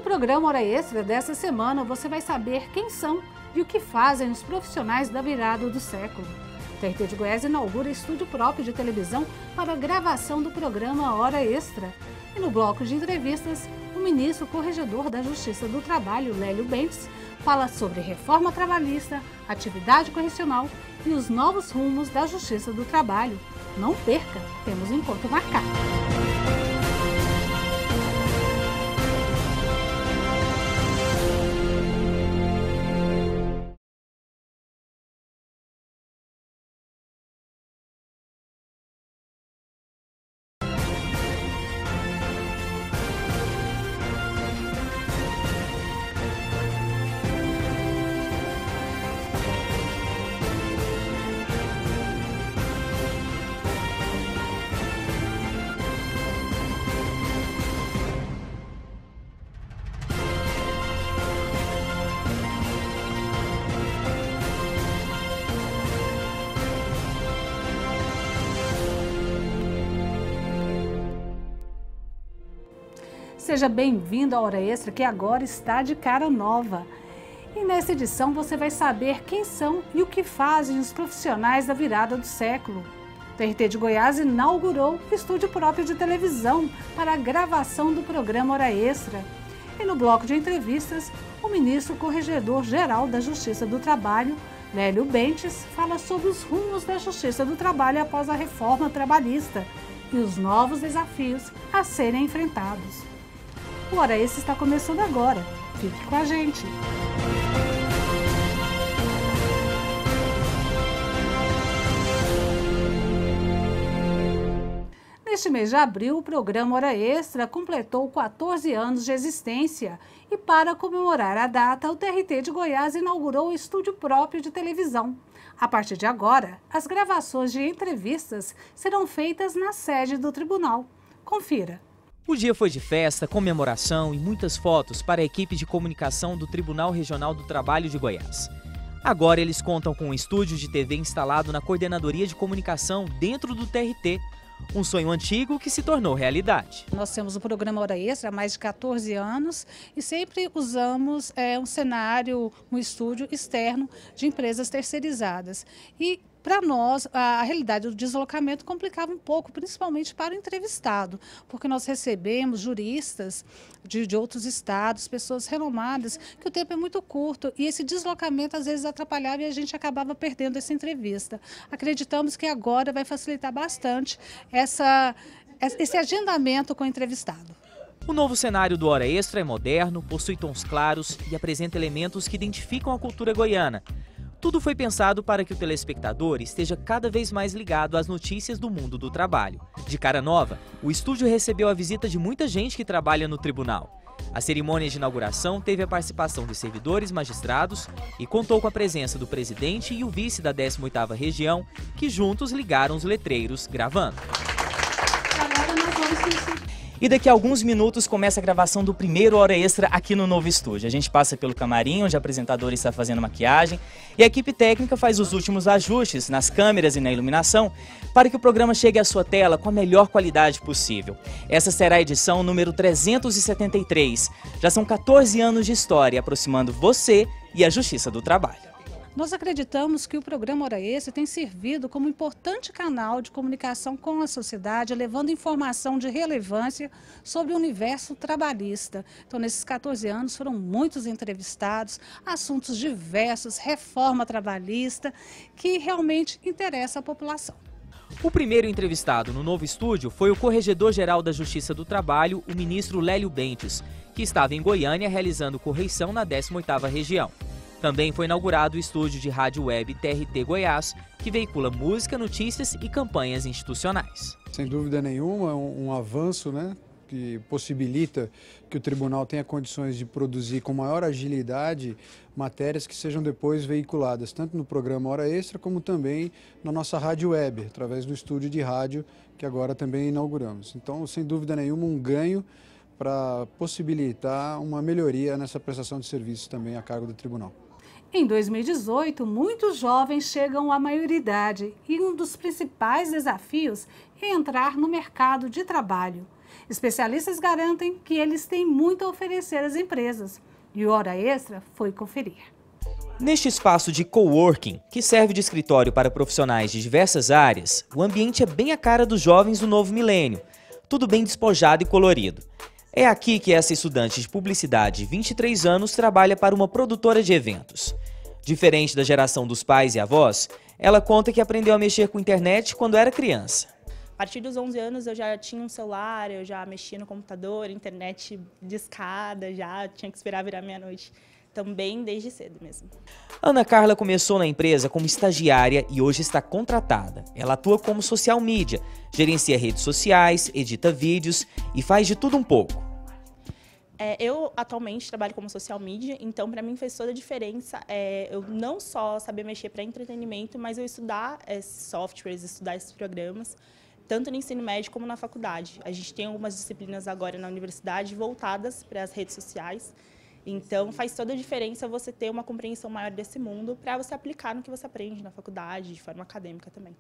programa Hora Extra dessa semana, você vai saber quem são e o que fazem os profissionais da virada do século. O TRT de Goiás inaugura estúdio próprio de televisão para a gravação do programa Hora Extra. E no bloco de entrevistas, o ministro corregedor da Justiça do Trabalho, Lélio Bentes, fala sobre reforma trabalhista, atividade correcional e os novos rumos da Justiça do Trabalho. Não perca, temos um encontro marcado. Seja bem-vindo à Hora Extra, que agora está de cara nova. E nessa edição você vai saber quem são e o que fazem os profissionais da virada do século. O TRT de Goiás inaugurou o estúdio próprio de televisão para a gravação do programa Hora Extra. E no bloco de entrevistas, o ministro corregedor-geral da Justiça do Trabalho, Lélio Bentes, fala sobre os rumos da Justiça do Trabalho após a reforma trabalhista e os novos desafios a serem enfrentados. O Hora Extra está começando agora. Fique com a gente! Neste mês de abril, o programa Hora Extra completou 14 anos de existência e, para comemorar a data, o TRT de Goiás inaugurou o estúdio próprio de televisão. A partir de agora, as gravações de entrevistas serão feitas na sede do tribunal. Confira! O dia foi de festa, comemoração e muitas fotos para a equipe de comunicação do Tribunal Regional do Trabalho de Goiás. Agora eles contam com um estúdio de TV instalado na Coordenadoria de Comunicação dentro do TRT, um sonho antigo que se tornou realidade. Nós temos o programa Hora Extra há mais de 14 anos e sempre usamos um cenário, um estúdio externo de empresas terceirizadas. E para nós, a realidade do deslocamento complicava um pouco, principalmente para o entrevistado, porque nós recebemos juristas de outros estados, pessoas renomadas, que o tempo é muito curto e esse deslocamento às vezes atrapalhava e a gente acabava perdendo essa entrevista. Acreditamos que agora vai facilitar bastante esse agendamento com o entrevistado. O novo cenário do Hora Extra é moderno, possui tons claros e apresenta elementos que identificam a cultura goiana. Tudo foi pensado para que o telespectador esteja cada vez mais ligado às notícias do mundo do trabalho. De cara nova, o estúdio recebeu a visita de muita gente que trabalha no tribunal. A cerimônia de inauguração teve a participação de servidores magistrados e contou com a presença do presidente e o vice da 18ª região, que juntos ligaram os letreiros gravando. E daqui a alguns minutos começa a gravação do primeiro Hora Extra aqui no novo estúdio. A gente passa pelo camarim, onde a apresentadora está fazendo maquiagem, e a equipe técnica faz os últimos ajustes nas câmeras e na iluminação para que o programa chegue à sua tela com a melhor qualidade possível. Essa será a edição número 373. Já são 14 anos de história, aproximando você e a Justiça do Trabalho. Nós acreditamos que o programa Hora Extra tem servido como importante canal de comunicação com a sociedade, levando informação de relevância sobre o universo trabalhista. Então, nesses 14 anos, foram muitos entrevistados, assuntos diversos, reforma trabalhista, que realmente interessa a população. O primeiro entrevistado no novo estúdio foi o Corregedor-Geral da Justiça do Trabalho, o ministro Lélio Bentes, que estava em Goiânia realizando correição na 18ª região. Também foi inaugurado o estúdio de rádio web TRT Goiás, que veicula música, notícias e campanhas institucionais. Sem dúvida nenhuma, um avanço, que possibilita que o tribunal tenha condições de produzir com maior agilidade matérias que sejam depois veiculadas, tanto no programa Hora Extra, como também na nossa rádio web, através do estúdio de rádio que agora também inauguramos. Então, sem dúvida nenhuma, um ganho para possibilitar uma melhoria nessa prestação de serviços também a cargo do tribunal. Em 2018, muitos jovens chegam à maioridade e um dos principais desafios é entrar no mercado de trabalho. Especialistas garantem que eles têm muito a oferecer às empresas. E o Hora Extra foi conferir. Neste espaço de coworking, que serve de escritório para profissionais de diversas áreas, o ambiente é bem a cara dos jovens do novo milênio. Tudo bem despojado e colorido. É aqui que essa estudante de publicidade de 23 anos trabalha para uma produtora de eventos. Diferente da geração dos pais e avós, ela conta que aprendeu a mexer com internet quando era criança. A partir dos 11 anos eu já tinha um celular, eu já mexia no computador, internet discada, já tinha que esperar virar meia-noite. Também desde cedo mesmo. Ana Carla começou na empresa como estagiária e hoje está contratada. Ela atua como social media, gerencia redes sociais, edita vídeos e faz de tudo um pouco. Eu atualmente trabalho como social media, então para mim fez toda a diferença eu não só saber mexer para entretenimento, mas eu estudar esses softwares, estudar esses programas, tanto no ensino médio como na faculdade. A gente tem algumas disciplinas agora na universidade voltadas para as redes sociais, então faz toda a diferença você ter uma compreensão maior desse mundo para você aplicar no que você aprende na faculdade, de forma acadêmica também.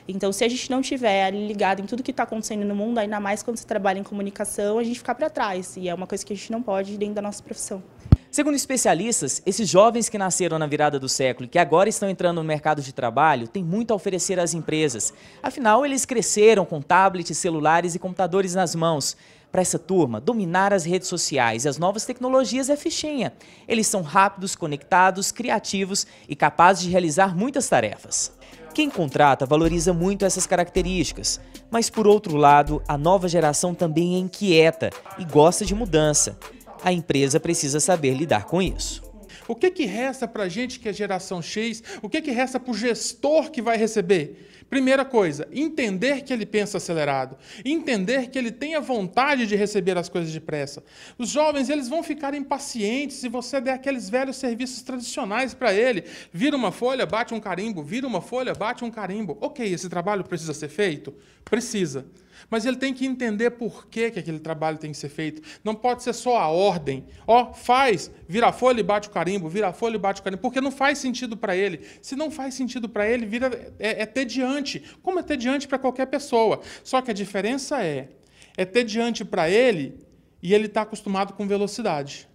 Então, se a gente não estiver ali ligado em tudo que está acontecendo no mundo, ainda mais quando você trabalha em comunicação, a gente fica para trás. E é uma coisa que a gente não pode dentro da nossa profissão. Segundo especialistas, esses jovens que nasceram na virada do século e que agora estão entrando no mercado de trabalho têm muito a oferecer às empresas. Afinal, eles cresceram com tablets, celulares e computadores nas mãos. Para essa turma, dominar as redes sociais e as novas tecnologias é fichinha. Eles são rápidos, conectados, criativos e capazes de realizar muitas tarefas. Quem contrata valoriza muito essas características, mas por outro lado, a nova geração também é inquieta e gosta de mudança. A empresa precisa saber lidar com isso. O que resta para a gente que é geração X? O que resta para o gestor que vai receber? Primeira coisa, entender que ele pensa acelerado, entender que ele tem a vontade de receber as coisas depressa. Os jovens, eles vão ficar impacientes se você der aqueles velhos serviços tradicionais para ele. Vira uma folha, bate um carimbo, vira uma folha, bate um carimbo. Ok, esse trabalho precisa ser feito? Precisa. Mas ele tem que entender por que aquele trabalho tem que ser feito. Não pode ser só a ordem. Faz, vira a folha e bate o carimbo, vira a folha e bate o carimbo, porque não faz sentido para ele. Se não faz sentido para ele, é tediante, como é tediante para qualquer pessoa. Só que a diferença é tediante para ele e ele está acostumado com velocidade.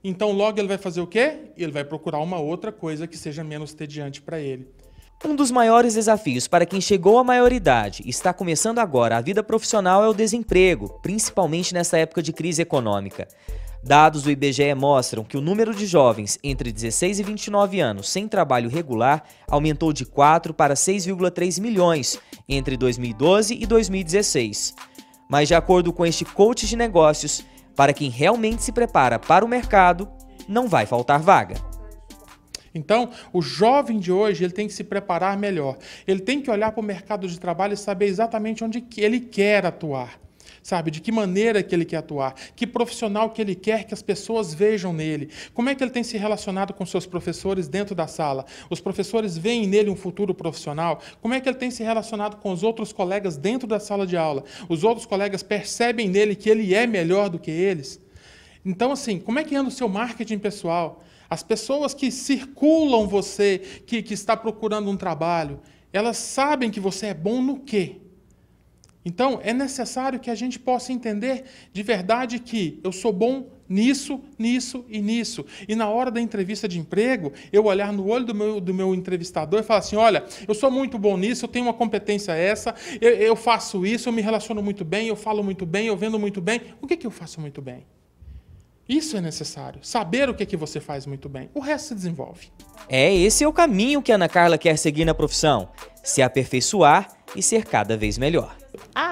Então, logo ele vai fazer o quê? Ele vai procurar uma outra coisa que seja menos tediante para ele. Um dos maiores desafios para quem chegou à maioridade e está começando agora a vida profissional é o desemprego, principalmente nessa época de crise econômica. Dados do IBGE mostram que o número de jovens entre 16 e 29 anos sem trabalho regular aumentou de 4 para 6,3 milhões entre 2012 e 2016. Mas de acordo com este coach de negócios, para quem realmente se prepara para o mercado, não vai faltar vaga. Então, o jovem de hoje ele tem que se preparar melhor. Ele tem que olhar para o mercado de trabalho e saber exatamente onde ele quer atuar. Sabe, de que maneira que ele quer atuar, que profissional que ele quer que as pessoas vejam nele, como é que ele tem se relacionado com seus professores dentro da sala, os professores veem nele um futuro profissional, como é que ele tem se relacionado com os outros colegas dentro da sala de aula, os outros colegas percebem nele que ele é melhor do que eles. Então, assim, como é que anda o seu marketing pessoal? As pessoas que circulam você, que está procurando um trabalho, elas sabem que você é bom no quê? Então, é necessário que a gente possa entender de verdade que eu sou bom nisso, nisso e nisso. E na hora da entrevista de emprego, eu olhar no olho do meu entrevistador e falar assim, olha, eu sou muito bom nisso, eu tenho uma competência essa, eu faço isso, eu me relaciono muito bem, eu falo muito bem, eu vendo muito bem. O que eu faço muito bem? Isso é necessário, saber o que você faz muito bem. O resto se desenvolve. Esse é o caminho que a Ana Carla quer seguir na profissão. Se aperfeiçoar e ser cada vez melhor.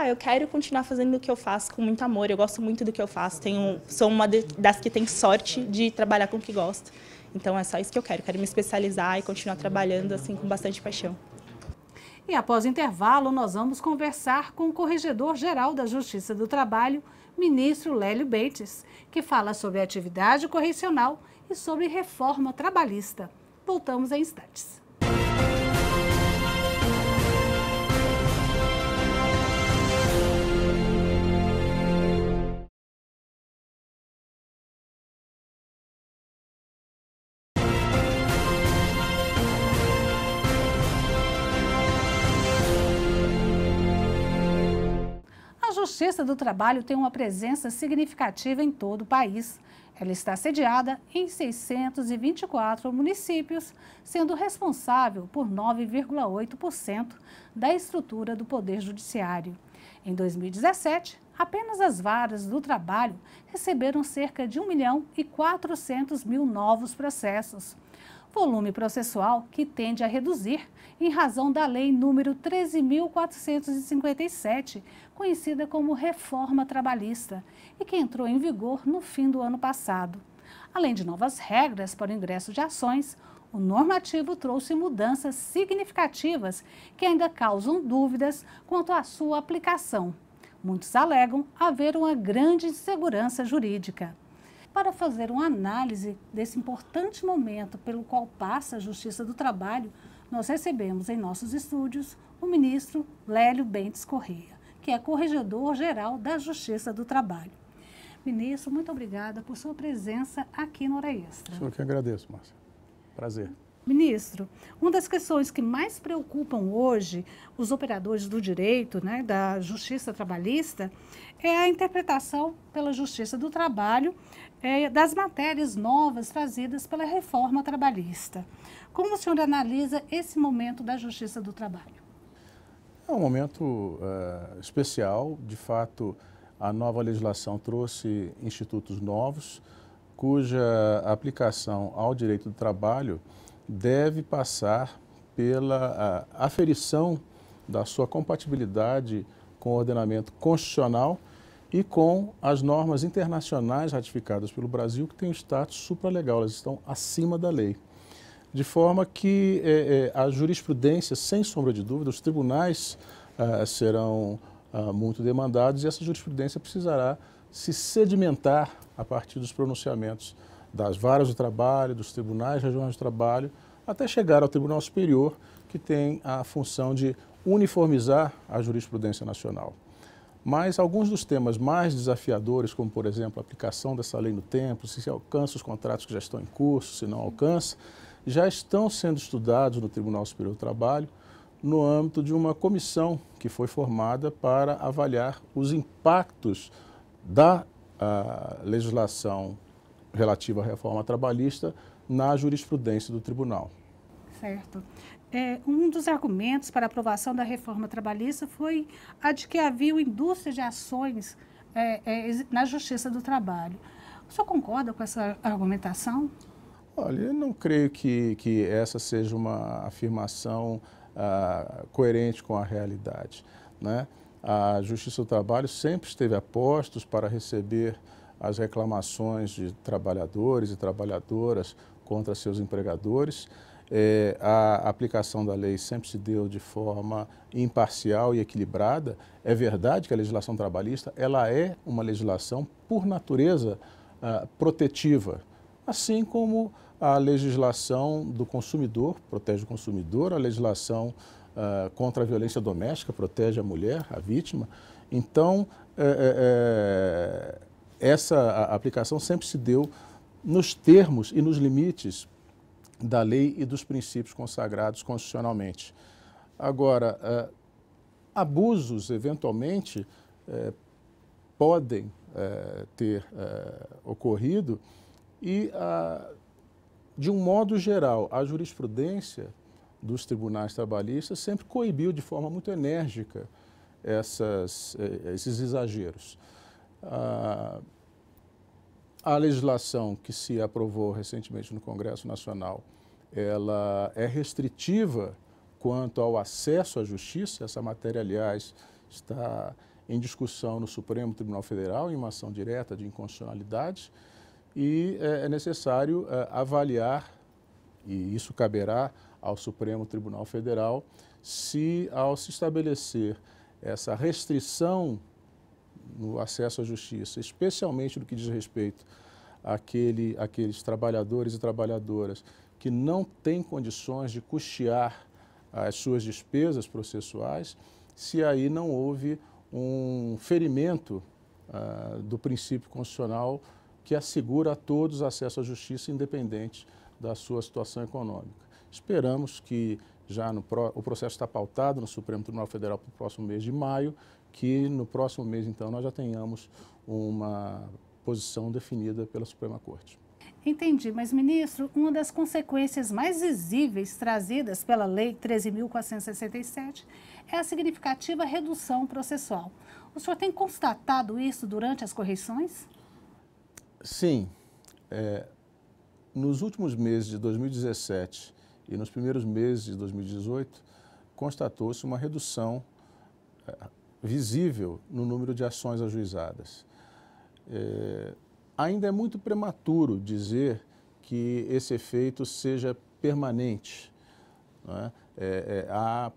Eu quero continuar fazendo o que eu faço com muito amor. Eu gosto muito do que eu faço. Sou uma das que tem sorte de trabalhar com o que gosto. Então é só isso que eu quero. Quero me especializar e continuar trabalhando assim com bastante paixão. E após o intervalo, nós vamos conversar com o Corregedor-Geral da Justiça do Trabalho, ministro Lélio Bates, que fala sobre atividade correcional e sobre reforma trabalhista. Voltamos em instantes. A Justiça do Trabalho tem uma presença significativa em todo o país. Ela está sediada em 624 municípios, sendo responsável por 9,8% da estrutura do Poder Judiciário. Em 2017, apenas as varas do trabalho receberam cerca de 1.400.000 novos processos. Volume processual que tende a reduzir em razão da Lei número 13.457, conhecida como Reforma Trabalhista, e que entrou em vigor no fim do ano passado. Além de novas regras para o ingresso de ações, o normativo trouxe mudanças significativas que ainda causam dúvidas quanto à sua aplicação. Muitos alegam haver uma grande insegurança jurídica. Para fazer uma análise desse importante momento pelo qual passa a Justiça do Trabalho, nós recebemos em nossos estúdios o ministro Lélio Bentes Correia, que é corregedor-geral da Justiça do Trabalho. Ministro, muito obrigada por sua presença aqui no Hora Extra. Eu que agradeço, Márcia. Prazer. Ministro, uma das questões que mais preocupam hoje os operadores do direito, da Justiça Trabalhista, é a interpretação pela Justiça do Trabalho das matérias novas trazidas pela Reforma Trabalhista. Como o senhor analisa esse momento da Justiça do Trabalho? É um momento especial. De fato, a nova legislação trouxe institutos novos, cuja aplicação ao direito do trabalho deve passar pela aferição da sua compatibilidade com o ordenamento constitucional e com as normas internacionais ratificadas pelo Brasil, que têm o status supralegal, elas estão acima da lei. De forma que a jurisprudência, sem sombra de dúvida, os tribunais serão muito demandados e essa jurisprudência precisará se sedimentar a partir dos pronunciamentos das varas do trabalho, dos tribunais regionais do trabalho, até chegar ao Tribunal Superior, que tem a função de uniformizar a jurisprudência nacional. Mas alguns dos temas mais desafiadores, como, por exemplo, a aplicação dessa lei no tempo, se alcança os contratos que já estão em curso, se não alcança, já estão sendo estudados no Tribunal Superior do Trabalho, no âmbito de uma comissão que foi formada para avaliar os impactos da legislação relativa à reforma trabalhista na jurisprudência do tribunal. Certo. Um dos argumentos para a aprovação da reforma trabalhista foi a de que havia uma indústria de ações na Justiça do Trabalho. O senhor concorda com essa argumentação? Olha, eu não creio que essa seja uma afirmação coerente com a realidade, né? A Justiça do Trabalho sempre esteve a postos para receber as reclamações de trabalhadores e trabalhadoras contra seus empregadores. A aplicação da lei sempre se deu de forma imparcial e equilibrada. É verdade que a legislação trabalhista ela é uma legislação, por natureza, protetiva, assim como a legislação do consumidor protege o consumidor, a legislação contra a violência doméstica protege a mulher, a vítima. Então, essa aplicação sempre se deu nos termos e nos limites da lei e dos princípios consagrados constitucionalmente. Agora, abusos, eventualmente, podem ter ocorrido e, de um modo geral, a jurisprudência dos tribunais trabalhistas sempre coibiu de forma muito enérgica esses exageros. A legislação que se aprovou recentemente no Congresso Nacional, ela é restritiva quanto ao acesso à justiça. Essa matéria, aliás, está em discussão no Supremo Tribunal Federal, em uma ação direta de inconstitucionalidade, e é necessário avaliar, e isso caberá ao Supremo Tribunal Federal, se ao se estabelecer essa restrição no acesso à justiça, especialmente no que diz respeito àqueles trabalhadores e trabalhadoras que não têm condições de custear as suas despesas processuais, se aí não houve um ferimento do princípio constitucional que assegura a todos acesso à justiça independente da sua situação econômica. Esperamos que, O processo está pautado no Supremo Tribunal Federal para o próximo mês de maio, que no próximo mês, então, nós já tenhamos uma posição definida pela Suprema Corte. Entendi, mas, ministro, uma das consequências mais visíveis trazidas pela Lei 13.467 é a significativa redução processual. O senhor tem constatado isso durante as correições? Sim. Nos últimos meses de 2017 e nos primeiros meses de 2018, constatou-se uma redução visível no número de ações ajuizadas. Ainda é muito prematuro dizer que esse efeito seja permanente, não é? Há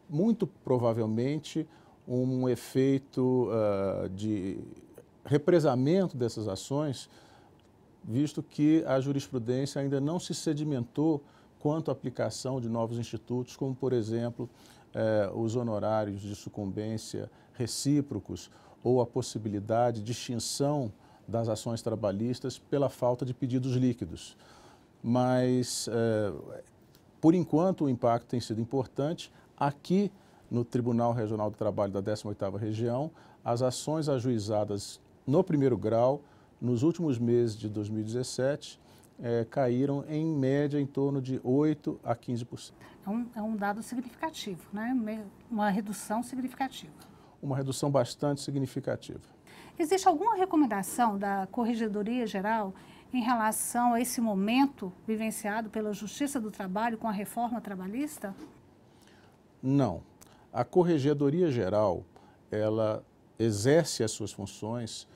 muito provavelmente um efeito de represamento dessas ações, visto que a jurisprudência ainda não se sedimentou quanto à aplicação de novos institutos, como, por exemplo, os honorários de sucumbência recíprocos ou a possibilidade de extinção das ações trabalhistas pela falta de pedidos líquidos. Mas, por enquanto, o impacto tem sido importante. Aqui, no Tribunal Regional do Trabalho da 18ª Região, as ações ajuizadas no primeiro grau, nos últimos meses de 2017, caíram em média em torno de 8% a 15%. É um dado significativo, né? Uma redução significativa. Uma redução bastante significativa. Existe alguma recomendação da Corregedoria Geral em relação a esse momento vivenciado pela Justiça do Trabalho com a reforma trabalhista? Não. A Corregedoria Geral, ela exerce as suas funções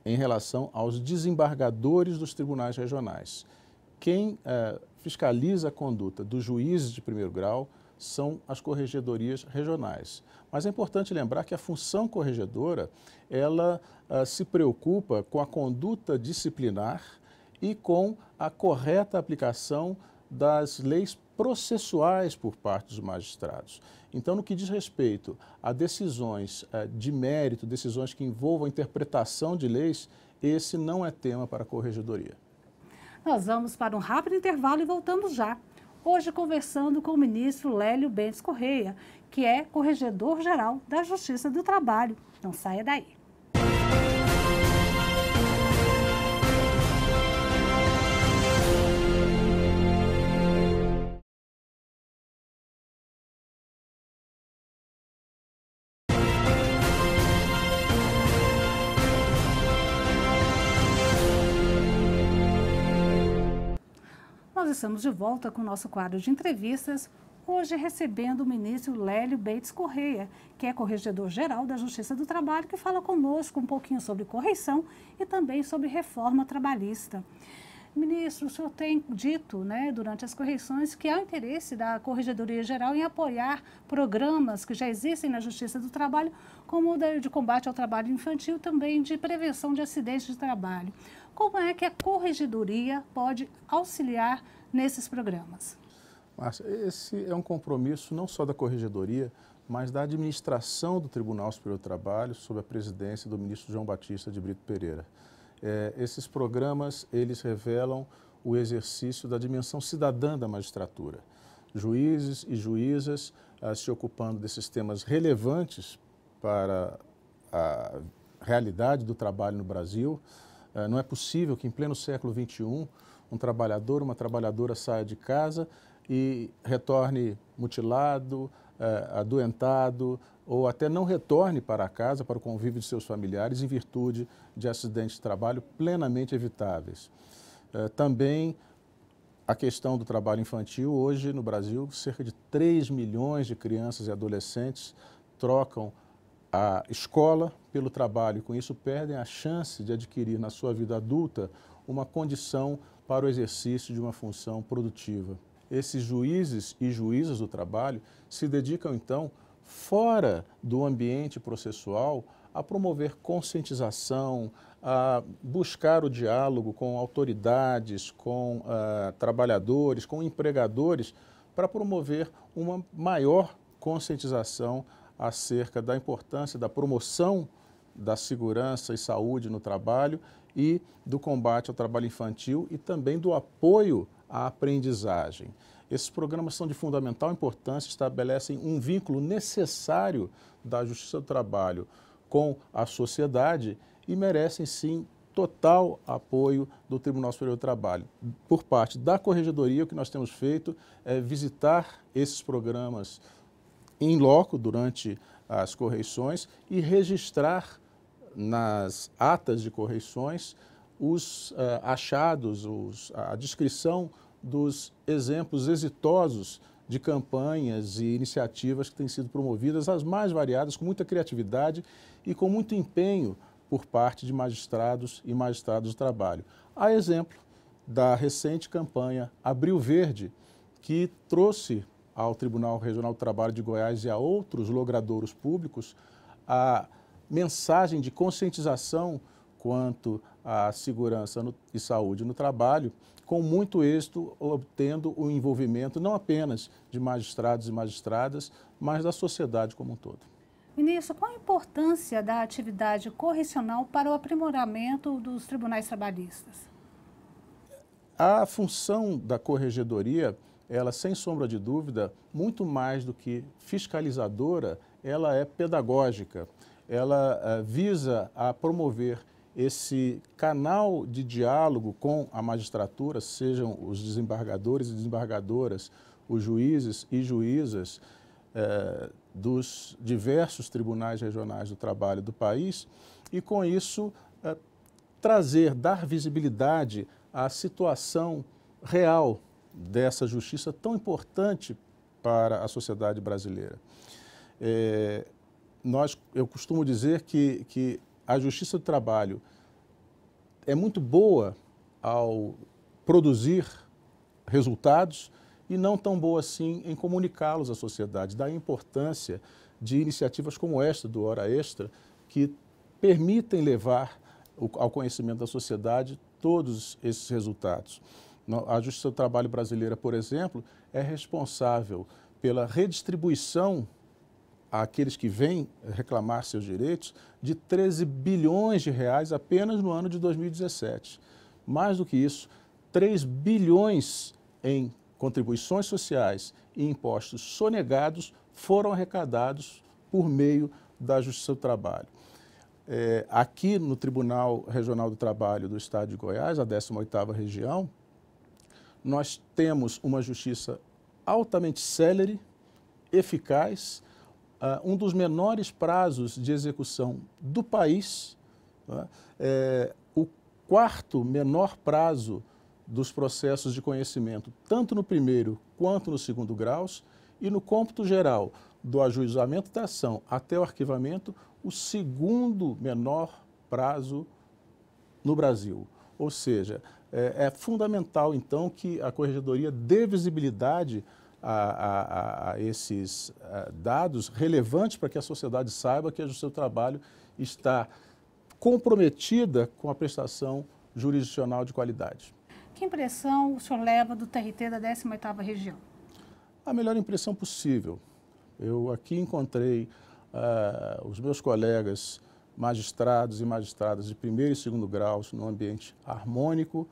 em relação aos desembargadores dos tribunais regionais. Quem fiscaliza a conduta dos juízes de primeiro grau são as corregedorias regionais. Mas é importante lembrar que a função corregedora, ela se preocupa com a conduta disciplinar e com a correta aplicação das leis processuais por parte dos magistrados. Então, no que diz respeito a decisões de mérito, decisões que envolvam a interpretação de leis, esse não é tema para a corregedoria. Nós vamos para um rápido intervalo e voltamos já. Hoje conversando com o ministro Lélio Bentes Correia, que é corregedor-geral da Justiça do Trabalho. Não saia daí. Nós estamos de volta com o nosso quadro de entrevistas, hoje recebendo o ministro Lélio Bentes Correia, que é corregedor-geral da Justiça do Trabalho, que fala conosco um pouquinho sobre correição e também sobre reforma trabalhista. Ministro, o senhor tem dito, durante as correições, que há interesse da Corregedoria Geral em apoiar programas que já existem na Justiça do Trabalho, como o de combate ao trabalho infantil, também de prevenção de acidentes de trabalho. Como é que a Corregedoria pode auxiliar nesses programas? Márcia, esse é um compromisso não só da Corregedoria, mas da administração do Tribunal Superior do Trabalho, sob a presidência do ministro João Batista de Brito Pereira. Esses programas, eles revelam o exercício da dimensão cidadã da magistratura. Juízes e juízas se ocupando desses temas relevantes para a realidade do trabalho no Brasil. Não é possível que, em pleno século XXI, um trabalhador, uma trabalhadora saia de casa e retorne mutilado, adoentado, ou até não retorne para casa, para o convívio de seus familiares, em virtude de acidentes de trabalho plenamente evitáveis. Também a questão do trabalho infantil. Hoje, no Brasil, cerca de 3 milhões de crianças e adolescentes trocam a escola pelo trabalho, e com isso perdem a chance de adquirir na sua vida adulta uma condição para o exercício de uma função produtiva. Esses juízes e juízas do trabalho se dedicam, então, fora do ambiente processual, a promover conscientização, a buscar o diálogo com autoridades, com trabalhadores, com empregadores, para promover uma maior conscientização acerca da importância da promoção da segurança e saúde no trabalho e do combate ao trabalho infantil e também do apoio à aprendizagem. Esses programas são de fundamental importância, estabelecem um vínculo necessário da Justiça do Trabalho com a sociedade e merecem, sim, total apoio do Tribunal Superior do Trabalho. Por parte da Corregedoria, o que nós temos feito é visitar esses programas em loco durante as correições e registrar nas atas de correições os achados, a descrição dos exemplos exitosos de campanhas e iniciativas que têm sido promovidas, as mais variadas, com muita criatividade e com muito empenho por parte de magistrados e magistrados do trabalho. A exemplo da recente campanha Abril Verde, que trouxe ao Tribunal Regional do Trabalho de Goiás e a outros logradouros públicos a mensagem de conscientização quanto à segurança e saúde no trabalho, com muito êxito, obtendo o envolvimento não apenas de magistrados e magistradas, mas da sociedade como um todo. Ministro, qual a importância da atividade correcional para o aprimoramento dos tribunais trabalhistas? A função da corregedoria, ela, sem sombra de dúvida, muito mais do que fiscalizadora, ela é pedagógica. Ela visa a promover esse canal de diálogo com a magistratura, sejam os desembargadores e desembargadoras, os juízes e juízas dos diversos tribunais regionais do trabalho do país e, com isso, dar visibilidade à situação real dessa justiça tão importante para a sociedade brasileira. Eu costumo dizer que a Justiça do Trabalho é muito boa ao produzir resultados e não tão boa assim em comunicá-los à sociedade. Daí a importância de iniciativas como esta do Hora Extra, que permitem levar ao conhecimento da sociedade todos esses resultados. A Justiça do Trabalho brasileira, por exemplo, é responsável pela redistribuição àqueles que vêm reclamar seus direitos de 13 bilhões de reais apenas no ano de 2017. Mais do que isso, 3 bilhões em contribuições sociais e impostos sonegados foram arrecadados por meio da Justiça do Trabalho. Aqui no Tribunal Regional do Trabalho do Estado de Goiás, a 18ª região, nós temos uma justiça altamente célere, eficaz, um dos menores prazos de execução do país, o 4º menor prazo dos processos de conhecimento, tanto no primeiro quanto no segundo graus, e no cômputo geral do ajuizamento da ação até o arquivamento, o 2º menor prazo no Brasil. Ou seja, é fundamental, então, que a Corregedoria dê visibilidade a esses dados relevantes para que a sociedade saiba que a Justiça do Trabalho está comprometida com a prestação jurisdicional de qualidade. Que impressão o senhor leva do TRT da 18ª região? A melhor impressão possível. Eu aqui encontrei os meus colegas magistrados e magistradas de primeiro e segundo graus num ambiente harmônico,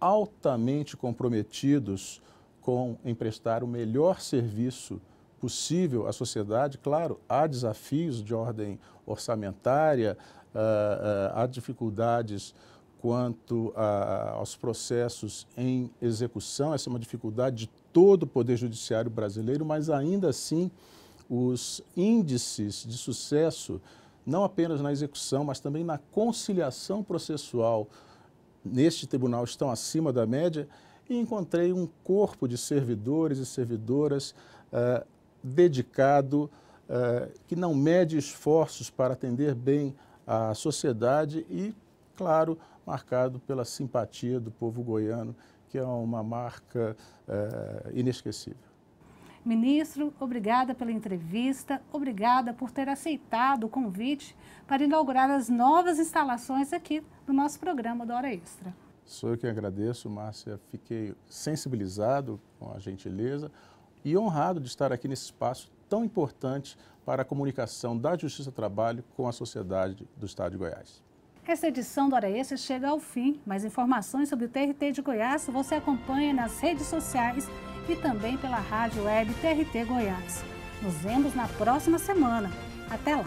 altamente comprometidos em prestar o melhor serviço possível à sociedade. Claro, há desafios de ordem orçamentária, há dificuldades quanto aos processos em execução. Essa é uma dificuldade de todo o Poder Judiciário brasileiro, mas ainda assim os índices de sucesso, não apenas na execução, mas também na conciliação processual neste tribunal, estão acima da média. E encontrei um corpo de servidores e servidoras dedicado, que não mede esforços para atender bem a sociedade e, claro, marcado pela simpatia do povo goiano, que é uma marca inesquecível. Ministro, obrigada pela entrevista, obrigada por ter aceitado o convite para inaugurar as novas instalações aqui do nosso programa do Hora Extra. Sou eu que agradeço, Márcia. Fiquei sensibilizado com a gentileza e honrado de estar aqui nesse espaço tão importante para a comunicação da Justiça do Trabalho com a sociedade do Estado de Goiás. Essa edição do Hora Extra chega ao fim. Mais informações sobre o TRT de Goiás você acompanha nas redes sociais e também pela rádio web TRT Goiás. Nos vemos na próxima semana. Até lá!